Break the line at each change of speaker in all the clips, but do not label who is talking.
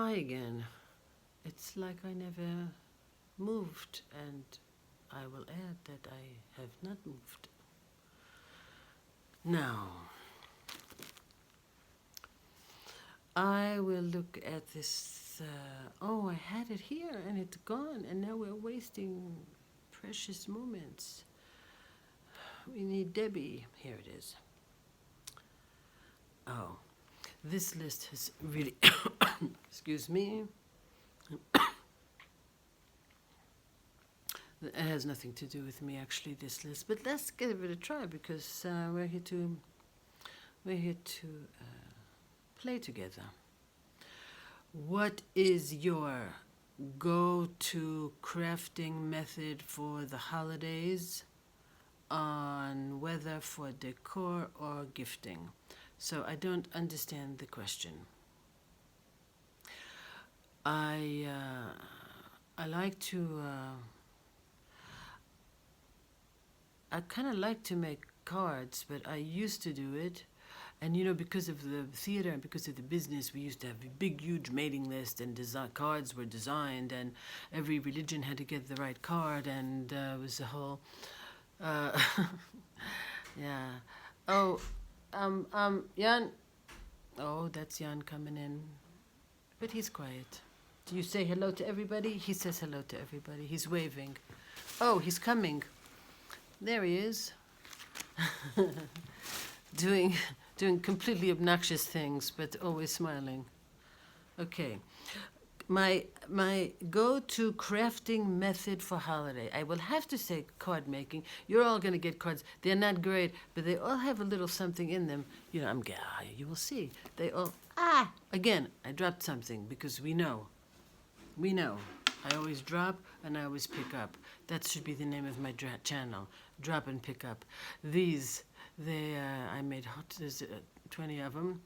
Hi again. It's like I never moved, and I will add that I have not moved. Now, I will look at this. I had it here and it's gone, and now we're wasting precious moments. We need Debbie. Here it is. Oh, this list has really, excuse me, it has nothing to do with me actually, this list, but let's give it a try because we're here to play together. What is your go-to crafting method for the holidays, on whether for decor or gifting? So I don't understand the question. I like to. I kind of like to make cards, but I used to do it. And because of the theater and because of the business, we used to have a big, huge mailing list, and cards were designed, and every religion had to get the right card, and it was a whole, yeah. Oh, Jan. Oh, that's Jan coming in, but he's quiet. Do you say hello to everybody? He says hello to everybody. He's waving. Oh, he's coming. There he is. doing completely obnoxious things, but always smiling. Okay. My go-to crafting method for holiday, I will have to say card making. You're all going to get cards. They're not great, but they all have a little something in them. You will see. They all, again, I dropped something because we know. I always drop and I always pick up. That should be the name of my channel. Drop and pick up. These, I made there's 20 of them,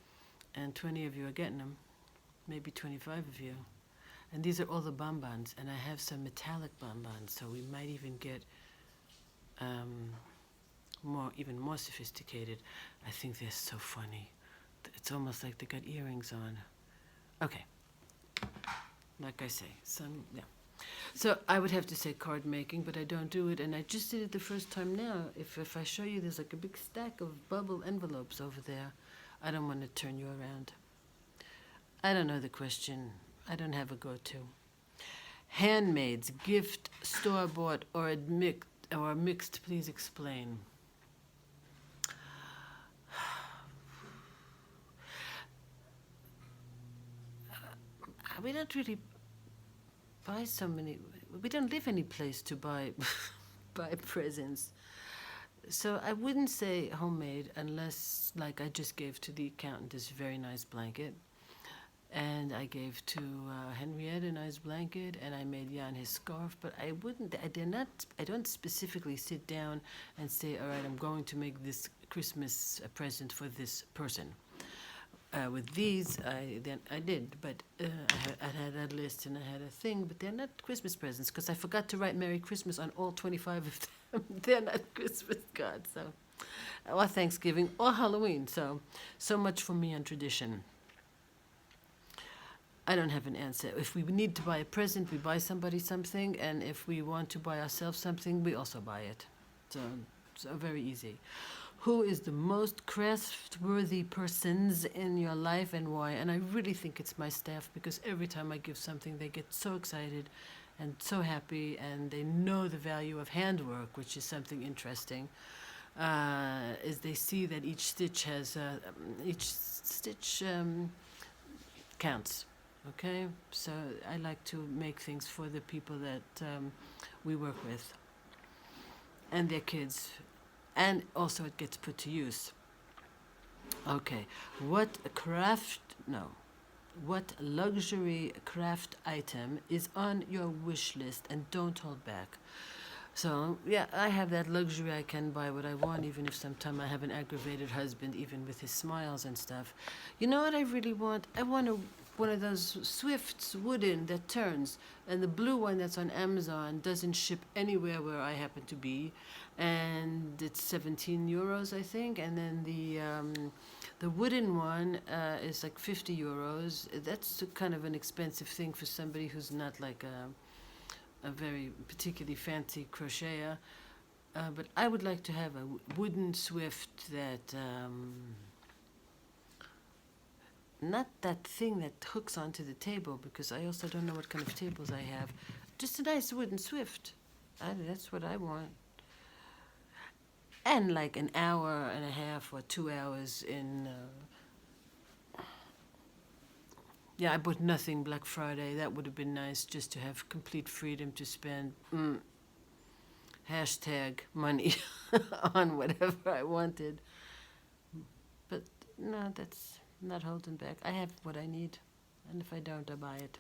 and 20 of you are getting them. Maybe 25 of you. And these are all the bonbons, and I have some metallic bonbons, so we might even get even more sophisticated. I think they're so funny. It's almost like they got earrings on. Okay. Like I say, So I would have to say card making, but I don't do it, and I just did it the first time now. If I show you, there's like a big stack of bubble envelopes over there. I don't want to turn you around. I don't know the question. I don't have a go-to. Handmaids, gift, store-bought, or mixed, please explain. We don't really buy so many. We don't live any place to buy presents. So I wouldn't say homemade unless, like, I just gave to the accountant this very nice blanket, and I gave to Henriette a nice blanket, and I made Jan his scarf. But I wouldn't. I don't specifically sit down and say, all right, I'm going to make this Christmas present for this person. With these, I did, but I had a list and I had a thing, but they're not Christmas presents because I forgot to write Merry Christmas on all 25 of them. They're not Christmas cards, or Thanksgiving or Halloween. So much for me on tradition. I don't have an answer. If we need to buy a present, we buy somebody something, and if we want to buy ourselves something, we also buy it. So very easy. Who is the most craft-worthy persons in your life and why? And I really think it's my staff, because every time I give something, they get so excited and so happy, and they know the value of handwork, which is something interesting. Is they see that each stitch counts. Okay, so I like to make things for the people that we work with and their kids. And also it gets put to use. Okay, what luxury craft item is on your wish list, and don't hold back? So, yeah, I have that luxury. I can buy what I want, even if sometimes I have an aggravated husband, even with his smiles and stuff. You know what I really want? I want one of those Swifts wooden that turns, and the blue one that's on Amazon doesn't ship anywhere where I happen to be, and it's 17 euros, I think. And then the wooden one is like 50 euros. That's kind of an expensive thing for somebody who's not like a very particularly fancy crocheter. But I would like to have a wooden Swift that, not that thing that hooks onto the table, because I also don't know what kind of tables I have. Just a nice wooden Swift. That's what I want. And like an hour and a half or 2 hours in... yeah, I bought nothing Black Friday. That would have been nice, just to have complete freedom to spend hashtag money on whatever I wanted. But no, that's not holding back. I have what I need, and if I don't, I buy it.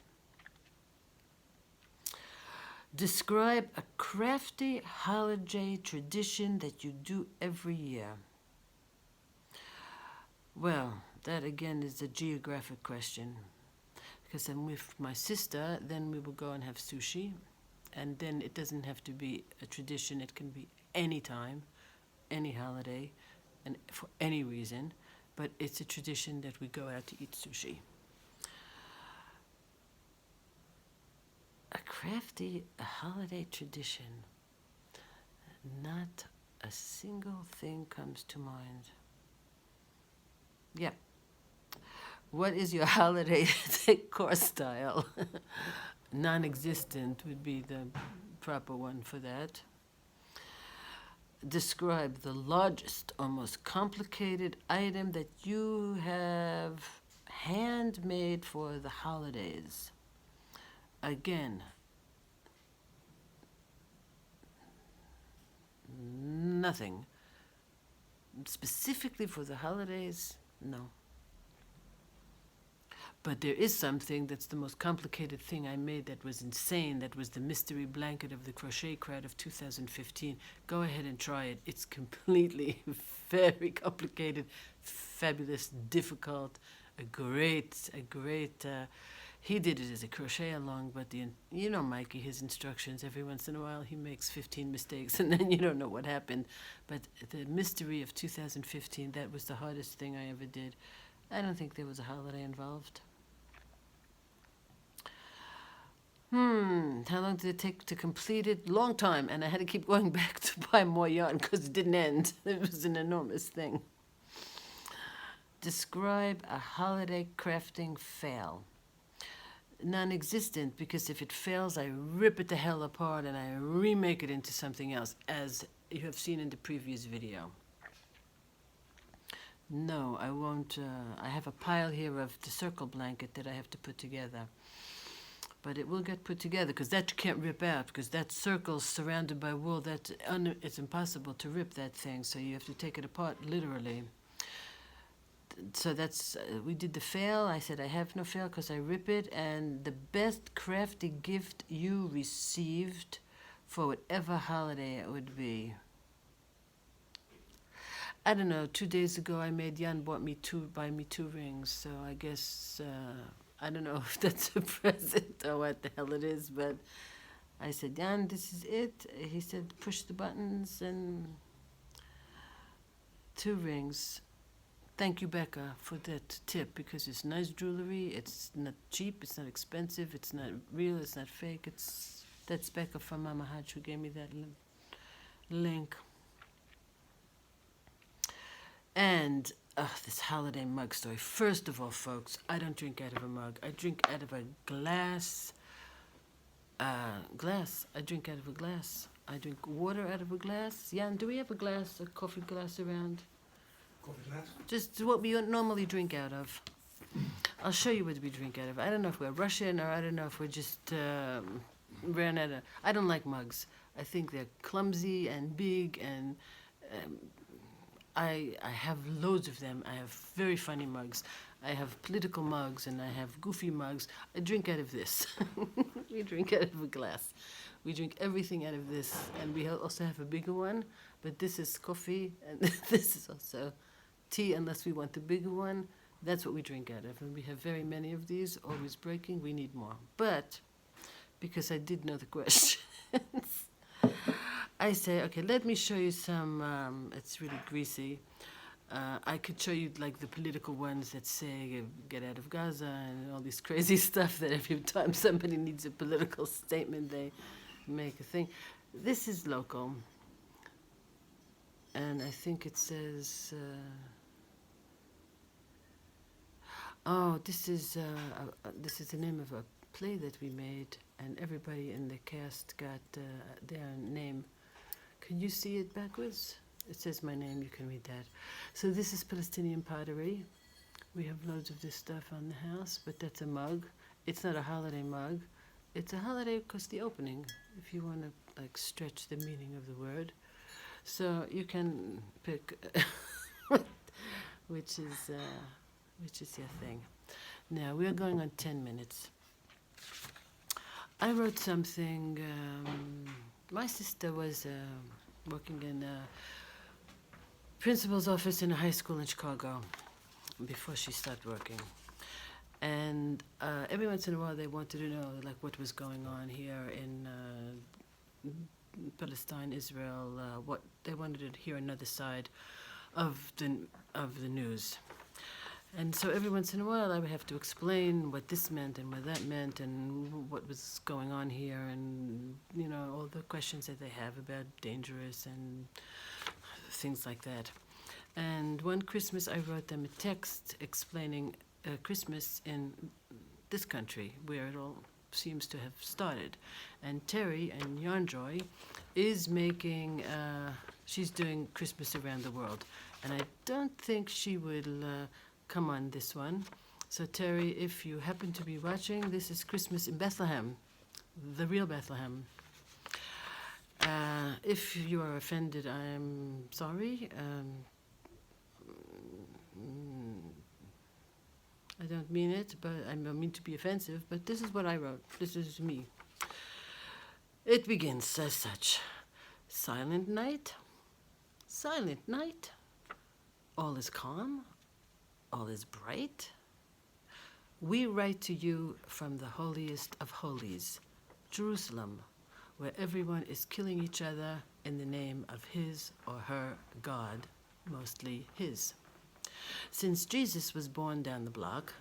Describe a crafty holiday tradition that you do every year. Well, that again is a geographic question. Because I'm with my sister, then we will go and have sushi. And then it doesn't have to be a tradition. It can be any time, any holiday, and for any reason. But it's a tradition that we go out to eat sushi. A crafty holiday tradition. Not a single thing comes to mind. Yeah. What is your holiday decor style? Non-existent would be the proper one for that. Describe the largest or most complicated item that you have handmade for the holidays. Again, nothing. Specifically for the holidays, no. But there is something that's the most complicated thing I made that was insane. That was the mystery blanket of the crochet crowd of 2015. Go ahead and try it. It's completely very complicated, fabulous, difficult, a great, he did it as a crochet along, but you know Mikey, his instructions, every once in a while he makes 15 mistakes and then you don't know what happened. But the mystery of 2015, that was the hardest thing I ever did. I don't think there was a holiday involved. How long did it take to complete it? Long time, and I had to keep going back to buy more yarn because it didn't end. It was an enormous thing. Describe a holiday crafting fail. Non-existent, because if it fails, I rip it the hell apart and I remake it into something else, as you have seen in the previous video. No, I won't. I have a pile here of the circle blanket that I have to put together. But it will get put together, because that you can't rip out, because that circle's surrounded by wool. It's impossible to rip that thing, so you have to take it apart literally. So that's, we did the fail. I said I have no fail because I rip it. And the best crafty gift you received for whatever holiday it would be. I don't know, 2 days ago Jan bought me buy me 2 rings, so I guess, I don't know if that's a present or what the hell it is, but I said, Jan, this is it. He said, push the buttons, and 2 rings. Thank you, Becca, for that tip, because it's nice jewelry, it's not cheap, it's not expensive, it's not real, it's not fake. That's Becca from Mama Haj who gave me that link. And this holiday mug story. First of all, folks, I don't drink out of a mug. I drink out of a glass. I drink out of a glass. I drink water out of a glass. Jan, do we have a coffee glass around?
Coffee glass?
Just what we normally drink out of. I'll show you what we drink out of. I don't know if we're Russian, or I don't know if we're just ran out of... I don't like mugs. I think they're clumsy and big, and I have loads of them. I have very funny mugs. I have political mugs, and I have goofy mugs. I drink out of this. We drink out of a glass. We drink everything out of this, and we also have a bigger one, but this is coffee, and this is also tea, unless we want the bigger one. That's what we drink out of. And we have very many of these, always breaking. We need more. But because I did know the questions, I say, okay, let me show you some, it's really greasy. I could show you like the political ones that say get out of Gaza and all this crazy stuff that every time somebody needs a political statement, they make a thing. This is local. And I think it says, this is the name of a play that we made, and everybody in the cast got their name. Can you see it backwards? It says my name, you can read that. So this is Palestinian pottery. We have loads of this stuff on the house, but that's a mug. It's not a holiday mug. It's a holiday because the opening, if you want to like stretch the meaning of the word. So you can pick which is your thing. Now we are going on 10 minutes. I wrote something. My sister was working in a principal's office in a high school in Chicago before she started working. And every once in a while they wanted to know like what was going on here in Palestine, Israel, what they wanted to hear another side of the news. And so every once in a while I would have to explain what this meant and what that meant and what was going on here and, you know, all the questions that they have about dangerous and things like that. And one Christmas I wrote them a text explaining Christmas in this country where it all seems to have started. And Terry and Yarnjoy is making, she's doing Christmas around the world. And I don't think she will come on this one. So Terry, if you happen to be watching, this is Christmas in Bethlehem, the real Bethlehem. If you are offended, I'm sorry. I don't mean it, but I don't mean to be offensive, but this is what I wrote. This is me. It begins as such. Silent night, all is calm, all is bright. We write to you from the holiest of holies, Jerusalem, where everyone is killing each other in the name of his or her God, mostly his. Since Jesus was born down the block,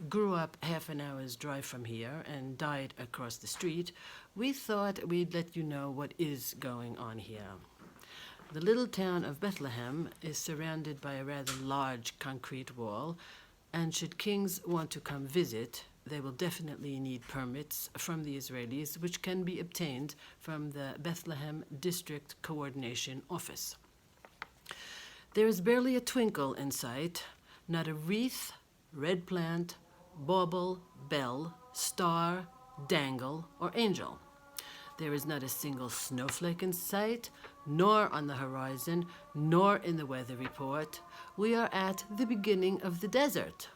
grew up half an hour's drive from here, and died across the street, we thought we'd let you know what is going on here. The little town of Bethlehem is surrounded by a rather large concrete wall, and should kings want to come visit, they will definitely need permits from the Israelis, which can be obtained from the Bethlehem District Coordination Office. There is barely a twinkle in sight, not a wreath, red plant, bauble, bell, star, dangle, or angel. There is not a single snowflake in sight, nor on the horizon, nor in the weather report. We are at the beginning of the desert.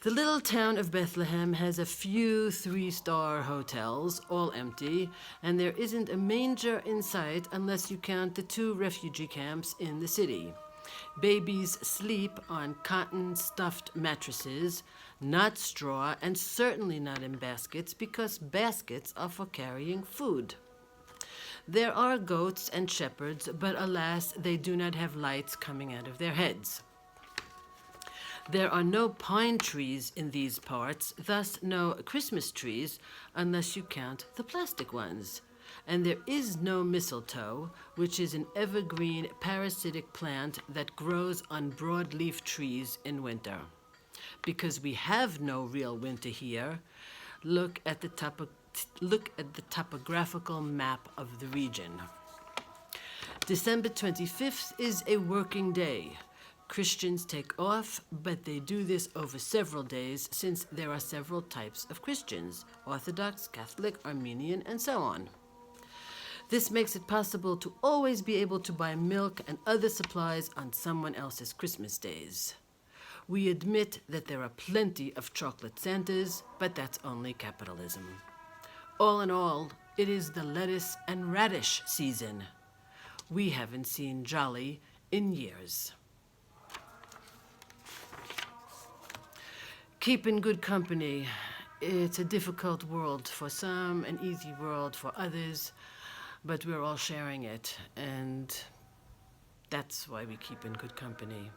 The little town of Bethlehem has a few 3-star hotels, all empty, and there isn't a manger in sight unless you count the 2 refugee camps in the city. Babies sleep on cotton-stuffed mattresses, not straw, and certainly not in baskets, because baskets are for carrying food. There are goats and shepherds, but alas, they do not have lights coming out of their heads. There are no pine trees in these parts, thus no Christmas trees, unless you count the plastic ones. And there is no mistletoe, which is an evergreen parasitic plant that grows on broadleaf trees in winter. Because we have no real winter here, look at the topographical map of the region. December 25th is a working day. Christians take off, but they do this over several days since there are several types of Christians: Orthodox, Catholic, Armenian, and so on. This makes it possible to always be able to buy milk and other supplies on someone else's Christmas days. We admit that there are plenty of chocolate Santas, but that's only capitalism. All in all, it is the lettuce and radish season. We haven't seen jolly in years. keep in good company. It's a difficult world for some, an easy world for others, but we're all sharing it, and that's why we keep in good company.